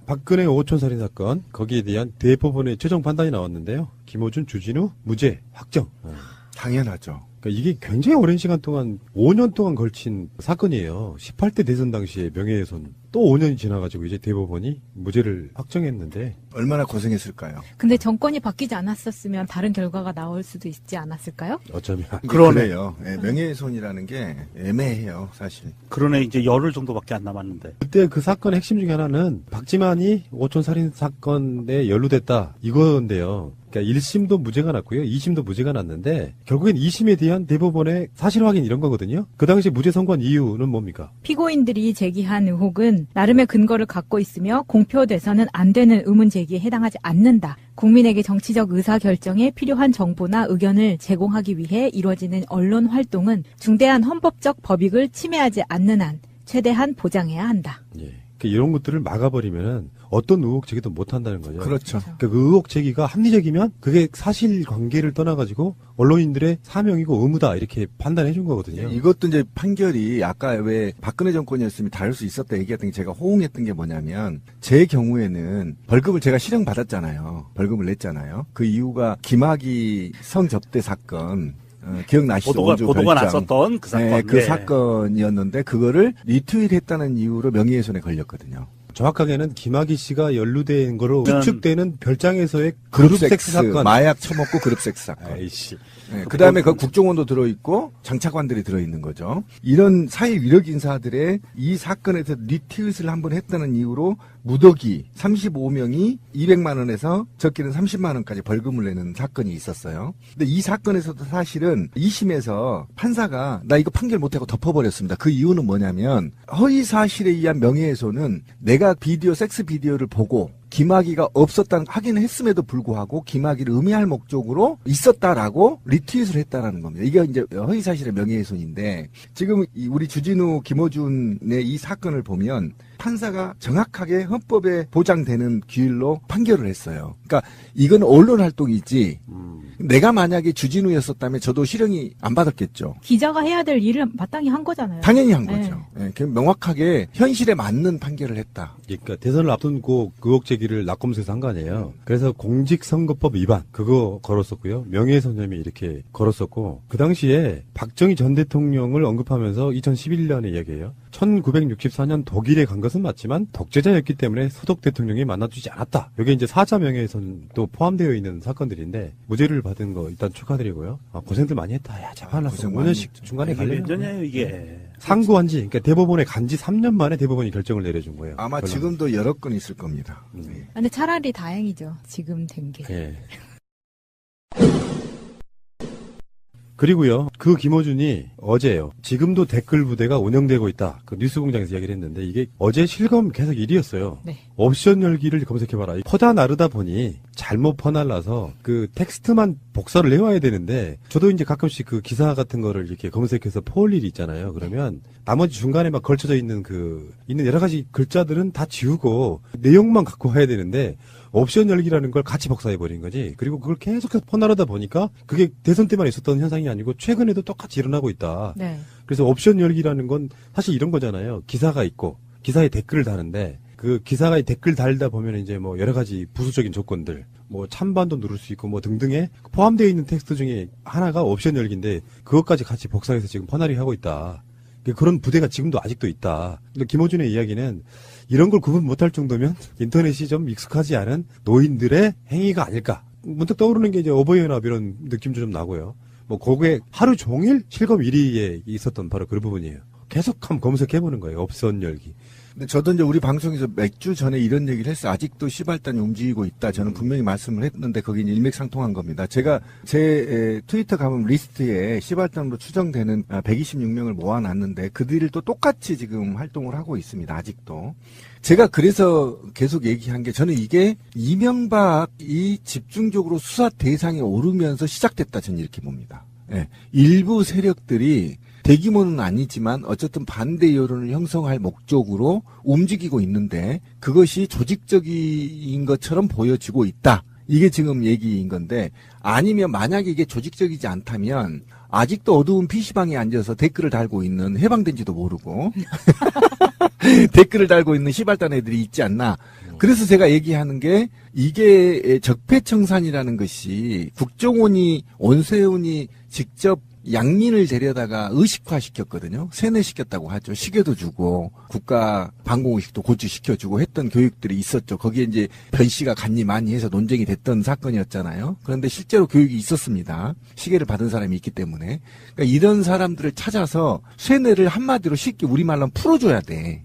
박근혜 오촌 살인 사건 거기에 대한 대법원의 최종 판단이 나왔는데요. 김어준, 주진우 무죄 확정. 당연하죠. 그러니까 이게 굉장히 오랜 시간 동안 5년 동안 걸친 사건이에요. 18대 대선 당시에 명예훼손 또 5년이 지나가지고 이제 대법원이 무죄를 확정했는데 얼마나 고생했을까요? 근데 정권이 바뀌지 않았었으면 다른 결과가 나올 수도 있지 않았을까요? 어쩌면 그러네요. 네, 명예훼손이라는 게 애매해요, 사실. 그러네, 이제 열흘 정도밖에 안 남았는데. 그때 그 사건의 핵심 중에 하나는 박지만이 오촌 살인 사건에 연루됐다 이건데요. 그러니까 1심도 무죄가 났고요. 2심도 무죄가 났는데 결국엔 2심에 대한 대법원의 사실 확인 이런 거거든요. 그 당시 무죄 선고한 이유는 뭡니까? 피고인들이 제기한 의혹은 나름의 근거를 갖고 있으며 공표돼서는 안 되는 의문 제기에 해당하지 않는다. 국민에게 정치적 의사결정에 필요한 정보나 의견을 제공하기 위해 이루어지는 언론 활동은 중대한 헌법적 법익을 침해하지 않는 한 최대한 보장해야 한다. 예. 그러니까 이런 것들을 막아버리면은 어떤 의혹 제기도 못 한다는 거죠. 그렇죠. 그러니까 그 의혹 제기가 합리적이면 그게 사실 관계를 떠나가지고 언론인들의 사명이고 의무다 이렇게 판단해 준 거거든요. 이것도 이제 판결이 아까 왜 박근혜 정권이었으면 다를 수 있었다 얘기했던 게 제가 호응했던 게 뭐냐면 제 경우에는 벌금을 제가 실형받았잖아요. 벌금을 냈잖아요. 그 이유가 김학의 성접대 사건 기억나시죠? 보도가 났었던 그 사건. 네, 그 사건이었는데 그거를 리트윗했다는 이유로 명예훼손에 걸렸거든요. 정확하게는 김학의 씨가 연루된 거로 추측되는 별장에서의 그룹 섹스 사건. 마약 처먹고 그룹 섹스 사건. 아이씨. 네, 그 다음에 그 국정원도 들어있고 장차관들이 들어있는 거죠. 이런 사회 위력 인사들의 이 사건에서 리트윗을 한번 했다는 이유로 무더기 35명이 200만 원에서 적게는 30만 원까지 벌금을 내는 사건이 있었어요. 근데 이 사건에서도 사실은 2심에서 판사가 나 이거 판결 못하고 덮어버렸습니다. 그 이유는 뭐냐면 허위 사실에 의한 명예훼손은 내가 섹스 비디오를 보고 김학의가 없었다는 확인을 했음에도 불구하고 김학의를 음해할 목적으로 있었다라고 리트윗을 했다라는 겁니다. 이게 이제 허위사실의 명예훼손인데 지금 우리 주진우 김어준의 이 사건을 보면 판사가 정확하게 헌법에 보장되는 규율로 판결을 했어요. 그러니까 이건 언론 활동이지 내가 만약에 주진우였었다면 저도 실형이 안 받았겠죠. 기자가 해야 될 일을 마땅히 한 거잖아요. 당연히 한 거죠. 네. 네, 명확하게 현실에 맞는 판결을 했다. 그러니까 대선을 앞둔 그 의혹 제기를 낙검수에서 한 거 아니에요. 그래서 공직선거법 위반 그거 걸었었고요. 명예훼손 혐의 이렇게 걸었었고 그 당시에 박정희 전 대통령을 언급하면서 2011년의 이야기예요. 1964년 독일에 간 것은 맞지만 독재자였기 때문에 소속 대통령이 만나주지 않았다. 이게 이제 사자 명예훼손도 포함되어 있는 사건들인데 무죄를 받은 거 일단 축하드리고요. 고생들 많이 했다. 야, 재판났어. 5년씩 중간에 갈려. 몇 년이에요 이게. 상고한 지, 그러니까 대법원에 간 지 3년 만에 대법원이 결정을 내려준 거예요. 아마 결론. 지금도 여러 건 있을 겁니다. 근데 차라리 다행이죠. 지금 된 게. 예. 그리고요, 그 김어준이 어제요, 지금도 댓글 부대가 운영되고 있다. 그 뉴스공장에서 이야기를 했는데, 이게 어제 실검 계속 1위였어요. 네. 옵션 열기를 검색해봐라. 퍼다 나르다 보니 잘못 퍼날라서 그 텍스트만 복사를 해와야 되는데, 저도 이제 가끔씩 그 기사 같은 거를 이렇게 검색해서 퍼올 일이 있잖아요. 그러면 나머지 중간에 막 걸쳐져 있는 있는 여러 가지 글자들은 다 지우고 내용만 갖고 와야 되는데, 옵션 열기라는 걸 같이 복사해버린 거지. 그리고 그걸 계속해서 퍼나르다 보니까 그게 대선 때만 있었던 현상이 아니고 최근에도 똑같이 일어나고 있다. 네. 그래서 옵션 열기라는 건 사실 이런 거잖아요. 기사가 있고 기사에 댓글을 다는데 그 기사가 댓글 달다 보면 이제 뭐 여러 가지 부수적인 조건들 뭐 찬반도 누를 수 있고 뭐 등등에 포함되어 있는 텍스트 중에 하나가 옵션 열기인데 그것까지 같이 복사해서 지금 퍼나리 하고 있다. 그런 부대가 지금도 아직도 있다. 근데 김어준의 이야기는 이런 걸 구분 못할 정도면 인터넷이 좀 익숙하지 않은 노인들의 행위가 아닐까. 문득 떠오르는 게 이제 어버이연합 이런 느낌도 좀 나고요. 뭐 거기에 하루 종일 실검 1위에 있었던 바로 그 부분이에요. 계속 한번 검색해보는 거예요. 옵션 열기. 근데 저도 이제 우리 방송에서 몇 주 전에 이런 얘기를 했어요. 아직도 시발단이 움직이고 있다. 저는 분명히 말씀을 했는데 거기 일맥상통한 겁니다. 제가 제 트위터 가면 리스트에 시발단으로 추정되는 126명을 모아놨는데 그들이 또 똑같이 지금 활동을 하고 있습니다. 아직도. 제가 그래서 계속 얘기한 게 저는 이게 이명박이 집중적으로 수사 대상에 오르면서 시작됐다. 저는 이렇게 봅니다. 예. 일부 세력들이 대규모는 아니지만 어쨌든 반대 여론을 형성할 목적으로 움직이고 있는데 그것이 조직적인 것처럼 보여지고 있다. 이게 지금 얘기인 건데 아니면 만약에 이게 조직적이지 않다면 아직도 어두운 PC방에 앉아서 댓글을 달고 있는 해방된지도 모르고 댓글을 달고 있는 시발단 애들이 있지 않나. 그래서 제가 얘기하는 게 이게 적폐청산이라는 것이 국정원이 원세훈이 직접 양린을 데려다가 의식화시켰거든요. 세뇌시켰다고 하죠. 시계도 주고 국가 방공의식도 고취시켜주고 했던 교육들이 있었죠. 거기에 이제 변 씨가 간니 많이 해서 논쟁이 됐던 사건이었잖아요. 그런데 실제로 교육이 있었습니다. 시계를 받은 사람이 있기 때문에. 그러니까 이런 사람들을 찾아서 세뇌를 한마디로 쉽게 우리말로 하면 풀어줘야 돼.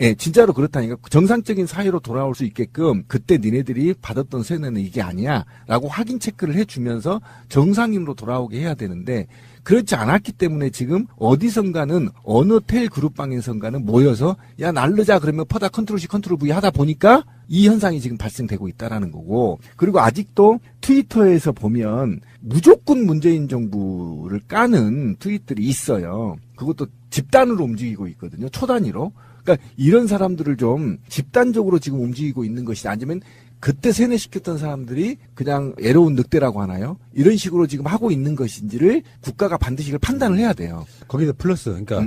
예, 진짜로 그렇다니까. 정상적인 사회로 돌아올 수 있게끔 그때 니네들이 받았던 세뇌는 이게 아니야 라고 확인 체크를 해주면서 정상인으로 돌아오게 해야 되는데 그렇지 않았기 때문에 지금 어디선가는 어느 텔 그룹방에선가는 모여서 야 날르자 그러면 퍼다 컨트롤 C 컨트롤 V 하다 보니까 이 현상이 지금 발생되고 있다라는 거고 그리고 아직도 트위터에서 보면 무조건 문재인 정부를 까는 트윗들이 있어요. 그것도 집단으로 움직이고 있거든요. 초단위로. 그러니까 이런 사람들을 좀 집단적으로 지금 움직이고 있는 것이다. 아니면 그때 세뇌시켰던 사람들이 그냥 애로운 늑대라고 하나요? 이런 식으로 지금 하고 있는 것인지를 국가가 반드시 이걸 판단을 해야 돼요. 거기서 플러스, 그러니까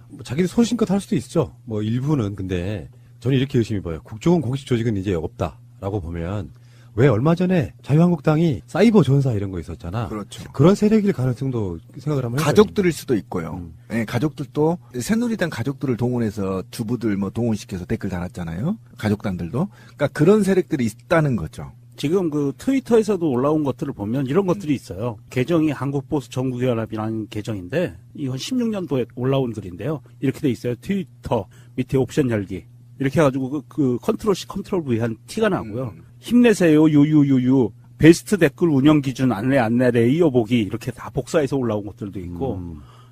뭐 자기들 소신껏 할 수도 있죠. 뭐 일부는. 근데 저는 이렇게 의심이 봐요. 국정원 공식 조직은 이제 없다라고 보면 왜 얼마 전에 자유한국당이 사이버 전사 이런 거 있었잖아. 그렇죠. 그런 세력일 가능성도 생각을 한번 해봐요. 가족들일 수도 있고요. 네, 가족들도 새누리당 가족들을 동원해서 주부들 뭐 동원시켜서 댓글 달았잖아요. 가족단들도. 그러니까 그런 세력들이 있다는 거죠. 지금 그 트위터에서도 올라온 것들을 보면 이런 것들이 있어요. 계정이 한국보수 전국연합이라는 계정인데 이건 16년도에 올라온 글인데요. 이렇게 돼 있어요. 트위터 밑에 옵션 열기. 이렇게 해가지고 그 컨트롤 C 컨트롤 V 한 티가 나고요. 힘내세요 유유유유 베스트 댓글 운영 기준 안내 레이어 보기 이렇게 다 복사해서 올라온 것들도 있고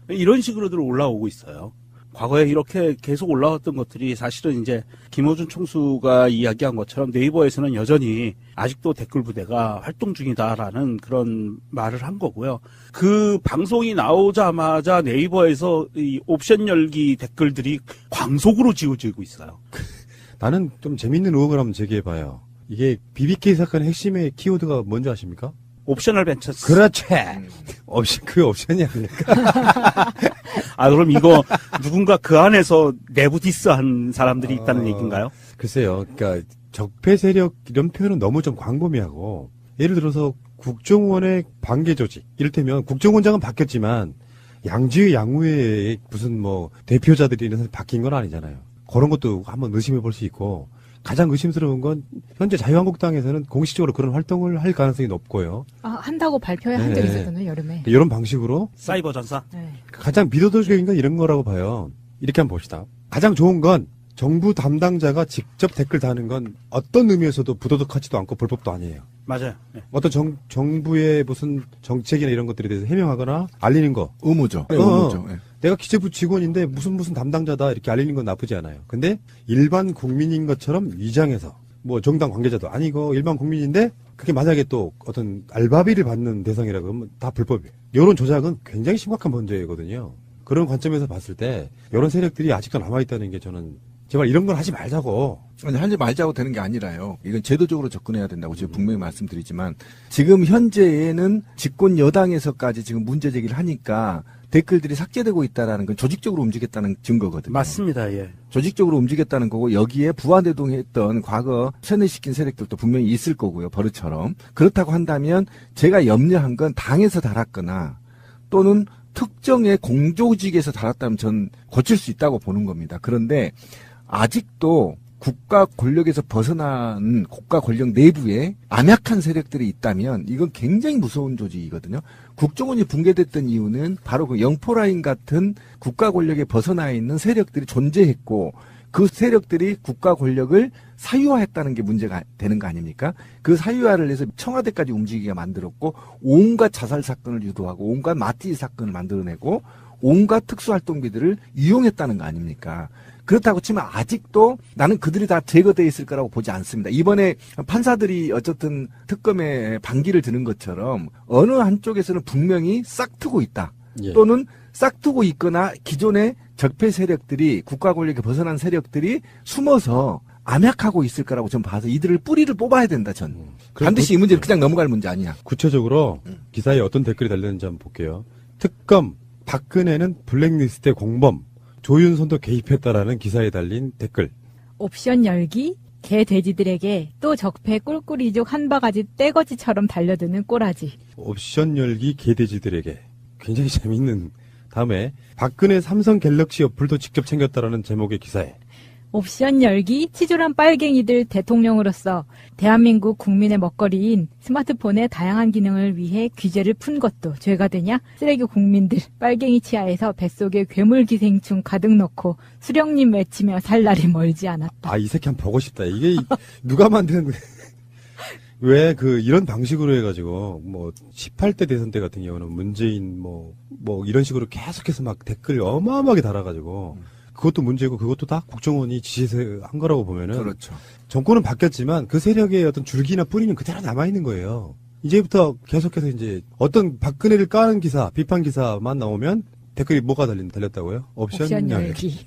이런 식으로들 올라오고 있어요. 과거에 이렇게 계속 올라왔던 것들이 사실은 이제 김어준 총수가 이야기한 것처럼 네이버에서는 여전히 아직도 댓글 부대가 활동 중이다라는 그런 말을 한 거고요. 그 방송이 나오자마자 네이버에서 이 옵션 열기 댓글들이 광속으로 지워지고 있어요. 나는 좀 재밌는 의혹을 한번 제기해봐요. 이게 BBK 사건의 핵심의 키워드가 뭔지 아십니까? 옵셔널 벤처스. 그렇지. 그 옵션이 아닐까? 아, 그럼 이거 누군가 그 안에서 내부 디스한 사람들이 있다는 얘기인가요? 글쎄요. 그러니까 적폐 세력 이런 표현은 너무 좀 광범위하고 예를 들어서 국정원의 반개 조직. 이를테면 국정원장은 바뀌었지만 양지의 양후의 무슨 뭐 대표자들이 이런 사람이 바뀐 건 아니잖아요. 그런 것도 한번 의심해 볼 수 있고 가장 의심스러운 건 현재 자유한국당에서는 공식적으로 그런 활동을 할 가능성이 높고요. 아, 한다고 발표를 한 적이 있었거든요, 여름에. 이런 방식으로 사이버 전사. 네. 가장 비도덕적인 건 이런 거라고 봐요. 이렇게 한번 봅시다. 가장 좋은 건 정부 담당자가 직접 댓글 다는 건 어떤 의미에서도 부도덕하지도 않고 불법도 아니에요. 맞아요. 네. 어떤 정부의 무슨 정책이나 이런 것들에 대해서 해명하거나 알리는 거. 의무죠. 네, 의무죠. 네. 내가 기재부 직원인데 무슨 담당자다 이렇게 알리는 건 나쁘지 않아요. 근데 일반 국민인 것처럼 위장해서 뭐 정당 관계자도 아니고 일반 국민인데 그게 만약에 또 어떤 알바비를 받는 대상이라 그러면 다 불법이에요. 이런 조작은 굉장히 심각한 문제거든요. 그런 관점에서 봤을 때 이런 세력들이 아직도 남아있다는 게 저는 제발 이런 걸 하지 말자고. 아니, 하지 말자고 되는 게 아니라요. 이건 제도적으로 접근해야 된다고 제가 분명히 말씀드리지만 지금 현재에는 집권 여당에서까지 지금 문제 제기를 하니까 댓글들이 삭제되고 있다라는 건 조직적으로 움직였다는 증거거든요. 맞습니다. 예. 조직적으로 움직였다는 거고 여기에 부안대동했던 과거 세뇌시킨 세력들도 분명히 있을 거고요. 버릇처럼. 그렇다고 한다면 제가 염려한 건 당에서 달았거나 또는 특정의 공조직에서 달았다면 전 고칠 수 있다고 보는 겁니다. 그런데 아직도 국가 권력에서 벗어난 국가 권력 내부에 암약한 세력들이 있다면 이건 굉장히 무서운 조직이거든요. 국정원이 붕괴됐던 이유는 바로 그 영포라인 같은 국가 권력에 벗어나 있는 세력들이 존재했고 그 세력들이 국가 권력을 사유화했다는 게 문제가 되는 거 아닙니까? 그 사유화를 해서 청와대까지 움직이게 만들었고 온갖 자살 사건을 유도하고 온갖 마티 사건을 만들어내고 온갖 특수활동비들을 이용했다는 거 아닙니까? 그렇다고 치면 아직도 나는 그들이 다 제거되어 있을 거라고 보지 않습니다. 이번에 판사들이 어쨌든 특검에 반기를 드는 것처럼 어느 한쪽에서는 분명히 싹트고 있다. 예. 또는 싹트고 있거나 기존의 적폐 세력들이 국가 권력에 벗어난 세력들이 숨어서 암약하고 있을 거라고 전 봐서 이들을 뿌리를 뽑아야 된다 전. 반드시 이 문제는 그냥 넘어갈 문제 아니야. 구체적으로 기사에 어떤 댓글이 달렸는지 한번 볼게요. 특검 박근혜는 블랙리스트의 공범 조윤선도 개입했다라는 기사에 달린 댓글. 옵션 열기, 개 돼지들에게 또 적폐 꿀꿀이족 한 바가지 떼거지처럼 달려드는 꼬라지. 옵션 열기 개돼지들에게. 굉장히 재밌는. 다음에 박근혜 삼성 갤럭시 어플도 직접 챙겼다라는 제목의 기사에. 옵션 열기, 치졸한 빨갱이들 대통령으로서 대한민국 국민의 먹거리인 스마트폰의 다양한 기능을 위해 규제를 푼 것도 죄가 되냐? 쓰레기 국민들 빨갱이 치아에서 뱃속에 괴물기생충 가득 넣고 수령님 외치며 살 날이 멀지 않았다. 아, 이 새끼 한번 보고 싶다. 이게 누가 만드는 왜 이런 방식으로 해가지고 18대 대선 때 같은 경우는 문재인 이런 식으로 계속해서 막 댓글 어마어마하게 달아가지고 그것도 문제고 그것도 다 국정원이 지시해서 한 거라고 보면은 그렇죠. 정권은 바뀌었지만 그 세력의 어떤 줄기나 뿌리는 그대로 남아있는 거예요. 이제부터 계속해서 이제 어떤 박근혜를 까는 기사, 비판 기사만 나오면 댓글이 뭐가 달렸다고요? 옵션 열기.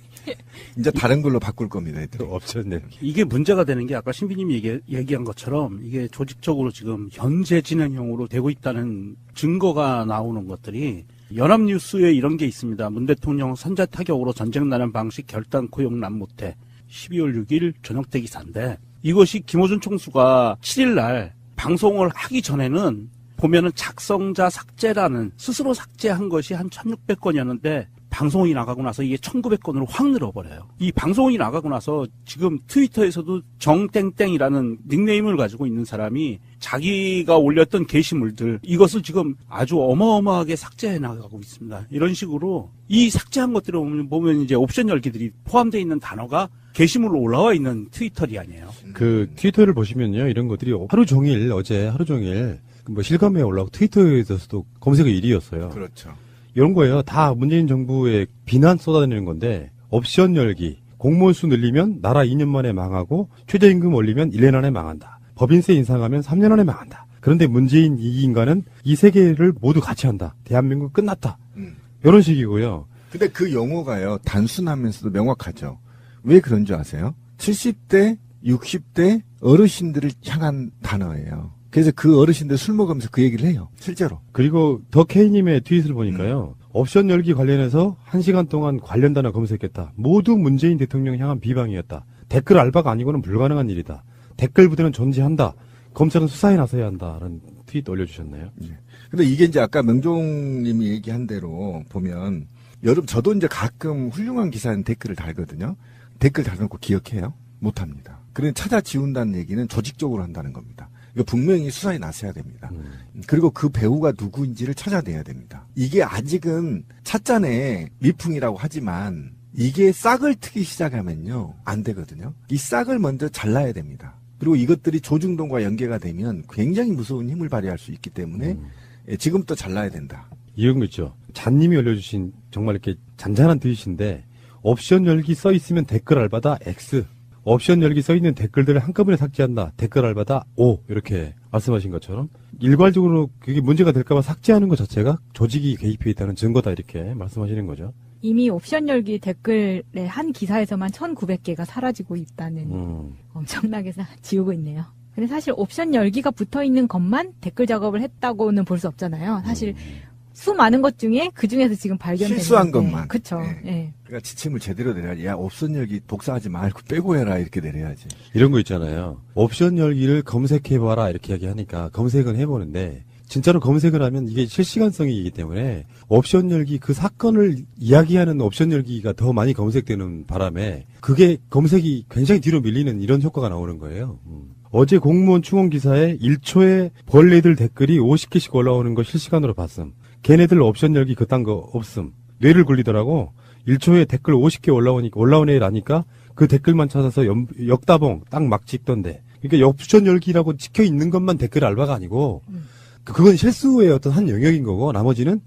이제 다른 걸로 바꿀 겁니다. 애들이. 옵션 열기. 이게 문제가 되는 게 아까 신비님이 얘기한 것처럼 이게 조직적으로 지금 현재 진행형으로 되고 있다는 증거가 나오는 것들이 연합뉴스에 이런 게 있습니다. 문 대통령 선제 타격으로 전쟁 나는 방식 결단코 용납 못해. 12월 6일 저녁 때 기사인데 이것이 김어준 총수가 7일 날 방송을 하기 전에는 보면은 작성자 삭제라는 스스로 삭제한 것이 한 1600건이었는데 방송이 나가고 나서 이게 1900건으로 확 늘어버려요. 이 방송이 나가고 나서 지금 트위터에서도 정땡땡이라는 닉네임을 가지고 있는 사람이 자기가 올렸던 게시물들 이것을 지금 아주 어마어마하게 삭제해 나가고 있습니다. 이런 식으로 이 삭제한 것들을 보면 이제 옵션 열기들이 포함되어 있는 단어가 게시물로 올라와 있는 트위터리 아니에요. 그 트위터를 보시면요, 이런 것들이 어제 하루 종일 실감에 올라오고 트위터에서도 검색어 1위였어요. 그렇죠. 이런 거예요. 다 문재인 정부의 비난 쏟아내는 건데 옵션 열기, 공무원 수 늘리면 나라 2년 만에 망하고 최저임금 올리면 1년 안에 망한다. 법인세 인상하면 3년 안에 망한다. 그런데 문재인 이 인간은 이 세 개를 모두 같이 한다. 대한민국 끝났다. 이런 식이고요. 근데 그 용어가요, 단순하면서도 명확하죠. 왜 그런 줄 아세요? 70대, 60대 어르신들을 향한 단어예요. 그래서 그 어르신들 술 먹으면서 그 얘기를 해요. 실제로. 그리고 더 K님의 트윗을 보니까요. 옵션 열기 관련해서 1시간 동안 관련 단어 검색했다. 모두 문재인 대통령 향한 비방이었다. 댓글 알바가 아니고는 불가능한 일이다. 댓글 부대는 존재한다. 검찰은 수사에 나서야 한다라는 트윗 올려주셨나요? 네. 근데 이게 이제 아까 명종님이 얘기한 대로 보면 여러분 저도 이제 가끔 훌륭한 기사는 댓글을 달거든요. 댓글 달아놓고 기억해요? 못합니다. 그래 찾아 지운다는 얘기는 조직적으로 한다는 겁니다. 이거 분명히 수사에 나서야 됩니다. 그리고 그 배우가 누구인지를 찾아내야 됩니다. 이게 아직은 찻잔에 미풍이라고 하지만 이게 싹을 트기 시작하면요 안 되거든요. 이 싹을 먼저 잘라야 됩니다. 그리고 이것들이 조중동과 연계가 되면 굉장히 무서운 힘을 발휘할 수 있기 때문에 지금부터 잘라야 된다. 이런 거 있죠. 잔님이 올려주신 정말 이렇게 잔잔한 트윗인데 옵션 열기 써 있으면 댓글 알바다 X. 옵션 열기 써 있는 댓글들을 한꺼번에 삭제한다. 댓글 알바다 O. 이렇게 말씀하신 것처럼 일괄적으로 그게 문제가 될까봐 삭제하는 것 자체가 조직이 개입해 있다는 증거다. 이렇게 말씀하시는 거죠. 이미 옵션 열기 댓글의 한 기사에서만 1900개가 사라지고 있다는 엄청나게 지우고 있네요. 근데 사실 옵션 열기가 붙어 있는 것만 댓글 작업을 했다고는 볼 수 없잖아요. 사실 수많은 것 중에 그 중에서 지금 발견된 실수한 것만. 그렇죠. 네. 예. 그러니까 지침을 제대로 내려야지. 야 옵션 열기 복사하지 말고 빼고 해라 이렇게 내려야지. 이런 거 있잖아요. 옵션 열기를 검색해봐라 이렇게 이야기하니까 검색은 해보는데 진짜로 검색을 하면 이게 실시간성이기 때문에 옵션 열기 그 사건을 이야기하는 옵션 열기가 더 많이 검색되는 바람에 그게 검색이 굉장히 뒤로 밀리는 이런 효과가 나오는 거예요. 어제 공무원 충원 기사에 1초에 벌레들 댓글이 50개씩 올라오는 거 실시간으로 봤음. 걔네들 옵션 열기 그딴 거 없음. 뇌를 굴리더라고. 1초에 댓글 50개 올라온 애를 아니까 그 댓글만 찾아서 역다봉 딱 막 찍던데. 그러니까 옵션 열기라고 찍혀 있는 것만 댓글 알바가 아니고 그건 실수의 어떤 한 영역인 거고 나머지는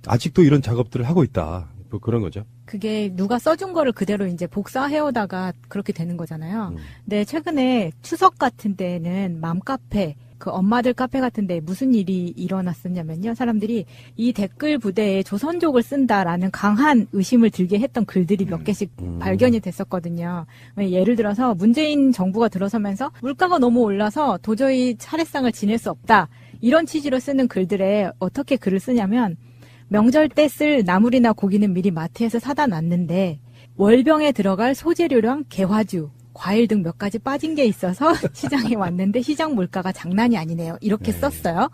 아직도 이런 작업들을 하고 있다. 뭐 그런 거죠. 그게 누가 써준 거를 그대로 이제 복사해오다가 그렇게 되는 거잖아요. 근데 최근에 추석 같은 데는 맘카페, 그 엄마들 카페 같은데 무슨 일이 일어났었냐면요. 사람들이 이 댓글 부대에 조선족을 쓴다라는 강한 의심을 들게 했던 글들이 몇 개씩 발견이 됐었거든요. 예를 들어서 문재인 정부가 들어서면서 물가가 너무 올라서 도저히 차례상을 지낼 수 없다. 이런 취지로 쓰는 글들에 어떻게 글을 쓰냐면 명절 때 쓸 나물이나 고기는 미리 마트에서 사다 놨는데 월병에 들어갈 소재료랑 개화주, 과일 등 몇 가지 빠진 게 있어서 시장에 왔는데 시장 물가가 장난이 아니네요. 이렇게 썼어요.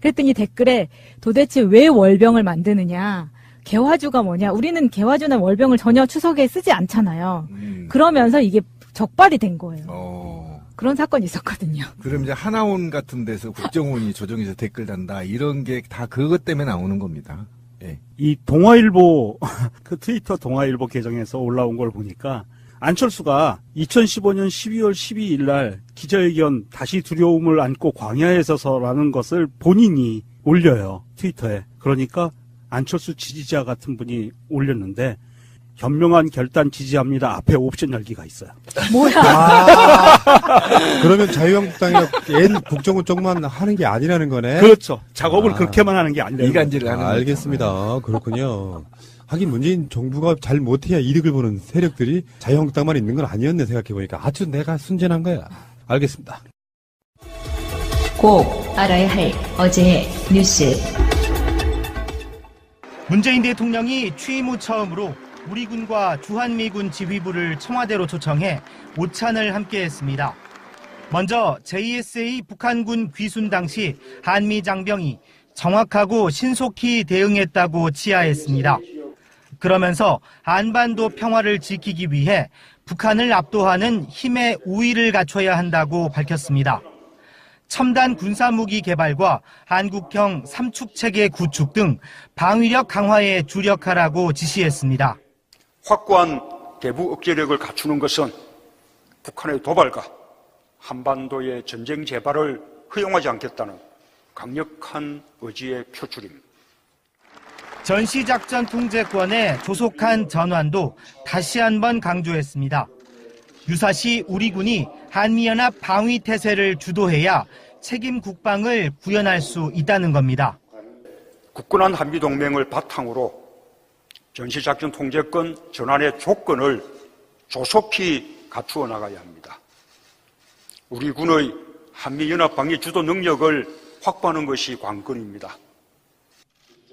그랬더니 댓글에 도대체 왜 월병을 만드느냐. 개화주가 뭐냐. 우리는 개화주나 월병을 전혀 추석에 쓰지 않잖아요. 그러면서 이게 적발이 된 거예요. 그런 사건이 있었거든요. 그럼 이제 하나원 같은 데서 국정원이 조정해서 댓글 단다. 이런 게 다 그것 때문에 나오는 겁니다. 예. 이 동아일보, 그 트위터 동아일보 계정에서 올라온 걸 보니까 안철수가 2015년 12월 12일 날 기자회견 다시 두려움을 안고 광야에 서서라는 것을 본인이 올려요. 트위터에. 그러니까 안철수 지지자 같은 분이 올렸는데 현명한 결단 지지합니다. 앞에 옵션 열기가 있어요. 뭐야. 그러면 자유한국당이나 옛 국정원 쪽만 하는 게 아니라는 거네. 그렇죠. 작업을 그렇게만 하는 게 아니라. 이간질을 하는 거죠. 알겠습니다. 그렇군요. 하긴 문재인 정부가 잘 못해야 이득을 보는 세력들이 자유한국당만 있는 건 아니었네 생각해보니까 아주 내가 순진한 거야. 알겠습니다. 꼭 알아야 할 어제의 뉴스. 문재인 대통령이 취임 후 처음으로 우리 군과 주한미군 지휘부를 청와대로 초청해 오찬을 함께했습니다. 먼저 JSA 북한군 귀순 당시 한미 장병이 정확하고 신속히 대응했다고 치하했습니다. 그러면서 한반도 평화를 지키기 위해 북한을 압도하는 힘의 우위를 갖춰야 한다고 밝혔습니다. 첨단 군사무기 개발과 한국형 삼축체계 구축 등 방위력 강화에 주력하라고 지시했습니다. 확고한 대북 억제력을 갖추는 것은 북한의 도발과 한반도의 전쟁 재발을 허용하지 않겠다는 강력한 의지의 표출입니다. 전시작전 통제권의 조속한 전환도 다시 한번 강조했습니다. 유사시 우리 군이 한미연합 방위태세를 주도해야 책임 국방을 구현할 수 있다는 겁니다. 굳건한 한미동맹을 바탕으로 전시작전 통제권 전환의 조건을 조속히 갖추어 나가야 합니다. 우리 군의 한미연합 방위 주도 능력을 확보하는 것이 관건입니다.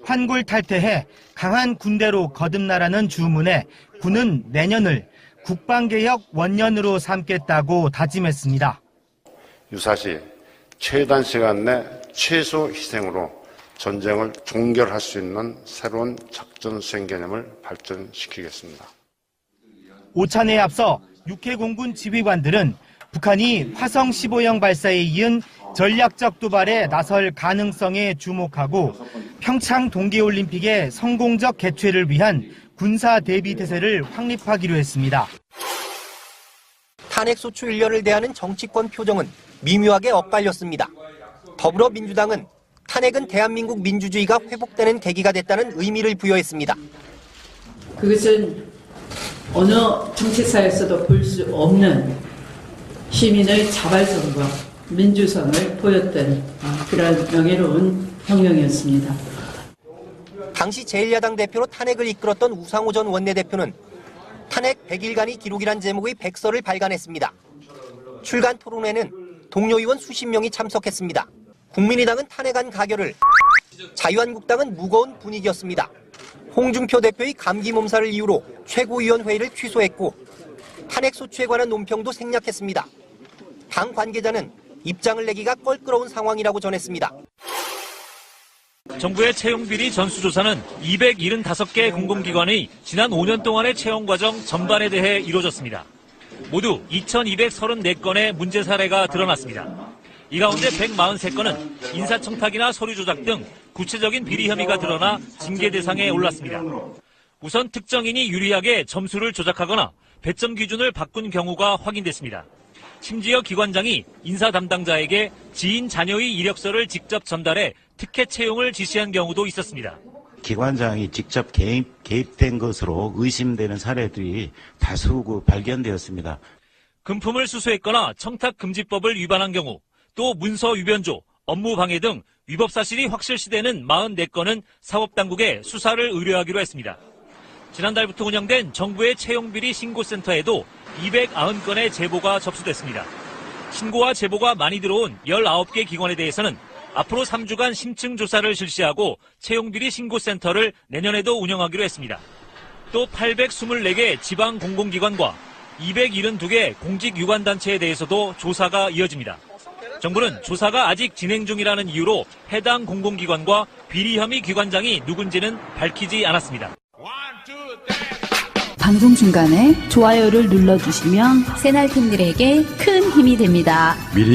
환골 탈퇴해 강한 군대로 거듭나라는 주문에 군은 내년을 국방개혁 원년으로 삼겠다고 다짐했습니다. 유사시 최단 시간 내 최소 희생으로 전쟁을 종결할 수 있는 새로운 작전 수행 개념을 발전시키겠습니다. 오찬에 앞서 육해공군 지휘관들은 북한이 화성 15형 발사에 이은 전략적 도발에 나설 가능성에 주목하고 평창 동계올림픽의 성공적 개최를 위한 군사 대비 태세를 확립하기로 했습니다. 탄핵소추 1년을 대하는 정치권 표정은 미묘하게 엇갈렸습니다. 더불어민주당은 탄핵은 대한민국 민주주의가 회복되는 계기가 됐다는 의미를 부여했습니다. 그것은 어느 정치사에서도 볼 수 없는 시민의 자발성과 민주성을 보였던 그런 명예로운 혁명이었습니다. 당시 제1야당 대표로 탄핵을 이끌었던 우상호 전 원내대표는 탄핵 100일간이 기록이란 제목의 백서를 발간했습니다. 출간 토론회는 동료 의원 수십 명이 참석했습니다. 국민의당은 탄핵안 가결을, 자유한국당은 무거운 분위기였습니다. 홍준표 대표의 감기 몸살을 이유로 최고위원회의를 취소했고 탄핵 소추에 관한 논평도 생략했습니다. 당 관계자는 입장을 내기가 껄끄러운 상황이라고 전했습니다. 정부의 채용비리 전수조사는 275개 공공기관의 지난 5년 동안의 채용 과정 전반에 대해 이루어졌습니다. 모두 2,234건의 문제 사례가 드러났습니다. 이 가운데 143건은 인사청탁이나 서류 조작 등 구체적인 비리 혐의가 드러나 징계 대상에 올랐습니다. 우선 특정인이 유리하게 점수를 조작하거나 배점 기준을 바꾼 경우가 확인됐습니다. 심지어 기관장이 인사 담당자에게 지인 자녀의 이력서를 직접 전달해 특혜 채용을 지시한 경우도 있었습니다. 기관장이 직접 개입된 것으로 의심되는 사례들이 다수 발견되었습니다. 금품을 수수했거나 청탁금지법을 위반한 경우, 또 문서 위변조, 업무 방해 등 위법 사실이 확실시되는 44건은 사법당국에 수사를 의뢰하기로 했습니다. 지난달부터 운영된 정부의 채용비리 신고센터에도 290건의 제보가 접수됐습니다. 신고와 제보가 많이 들어온 19개 기관에 대해서는 앞으로 3주간 심층 조사를 실시하고 채용비리 신고센터를 내년에도 운영하기로 했습니다. 또 824개 지방 공공기관과 272개 공직유관단체에 대해서도 조사가 이어집니다. 정부는 조사가 아직 진행 중이라는 이유로 해당 공공기관과 비리 혐의 기관장이 누군지는 밝히지 않았습니다. 방송 중간에 좋아요를 눌러주시면 새날팀들에게 큰 힘이 됩니다. 미리